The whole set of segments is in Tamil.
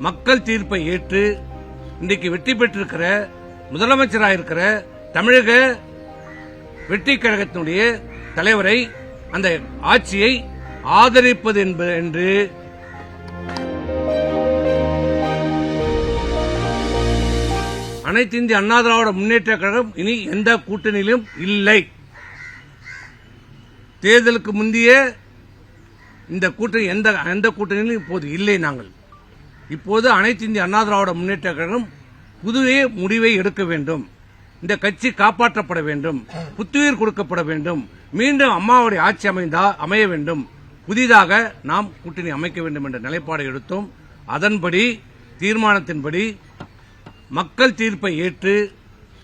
மக்கள் தீர்ப்பை ஏற்று இன்றைக்கு வெற்றி பெற்றிருக்கிற முதலமைச்சராக இருக்கிற தமிழக வெற்றி கழகத்தினுடைய தலைவரை அந்த ஆட்சியை ஆதரிப்பது என்று அனைத்து இந்திய அண்ணா திராவிட முன்னேற்ற கழகம் இனி எந்த கூட்டணியிலும் இல்லை. தேர்தலுக்கு முந்தைய இந்த கூட்டணி எந்த கூட்டணியிலும் இப்போது இல்லை. நாங்கள் இப்போது அனைத்து இந்திய அண்ணா திராவிட முன்னேற்ற கழகம் புதிய முடிவை எடுக்க வேண்டும். இந்த கட்சி காப்பாற்றப்பட வேண்டும், புத்துயிர் கொடுக்கப்பட வேண்டும், மீண்டும் அம்மாவுடைய ஆட்சி அமைய வேண்டும், புதிதாக நாம் கூட்டணி அமைக்க வேண்டும் என்ற நிலைப்பாடை எடுத்தோம். அதன்படி தீர்மானத்தின்படி மக்கள் தீர்ப்பை ஏற்று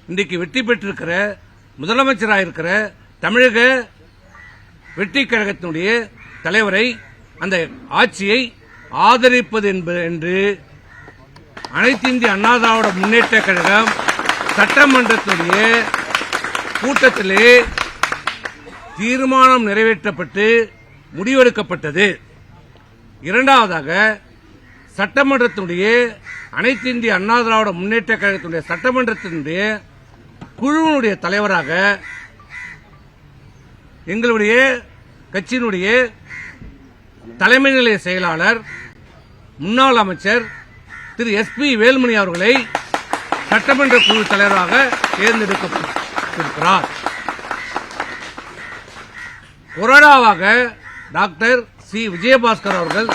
இன்றைக்கு வெற்றி பெற்றிருக்கிற முதலமைச்சராக இருக்கிற தமிழக வெற்றி கழகத்தினுடைய தலைவரை அந்த ஆட்சியை ஆதரிப்பது என்று அனைத்து இந்திய அண்ணா திராவிட முன்னேற்ற கழகம் சட்டமன்றத்துடைய கூட்டத்திலே தீர்மானம் நிறைவேற்றப்பட்டு முடிவெடுக்கப்பட்டது. இரண்டாவதாக சட்டமன்றத்தினுடைய அனைத்து இந்திய அண்ணா திராவிட முன்னேற்ற கழகத்தினுடைய சட்டமன்றத்தினுடைய குழுவினுடைய தலைவராக எங்களுடைய கட்சியினுடைய தலைமை நிலைய செயலாளர் முன்னாள் அமைச்சர் திரு SP வேலுமணி அவர்களை சட்டமன்ற குழு தலைவராக தேர்ந்தெடுக்கப்பட்டிருக்கிறார். கொறடாவாக டாக்டர் சி விஜயபாஸ்கர் அவர்கள்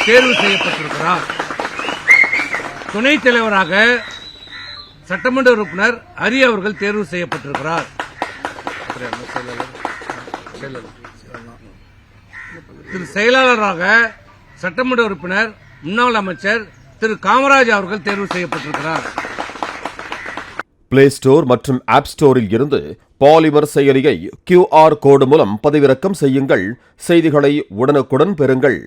தேர்வு செய்யப்பட்டிருக்கிறார். துணைத் தலைவராக சட்டமன்ற உறுப்பினர் ஹரி அவர்கள் தேர்வு செய்யப்பட்டிருக்கிறார். திரு செயலாளராக சட்டமன்ற உறுப்பினர் முன்னாள் அமைச்சர் திரு காமராஜ் அவர்கள் தேர்வு செய்யப்பட்டிருக்கிறார். பிளே ஸ்டோர் மற்றும் ஆப் ஸ்டோரில் இருந்து பாலிமர் செயலியை QR கோடு மூலம் பதிவிறக்கம் செய்யுங்கள். செய்திகளை உடனுக்குடன் பெறுங்கள்.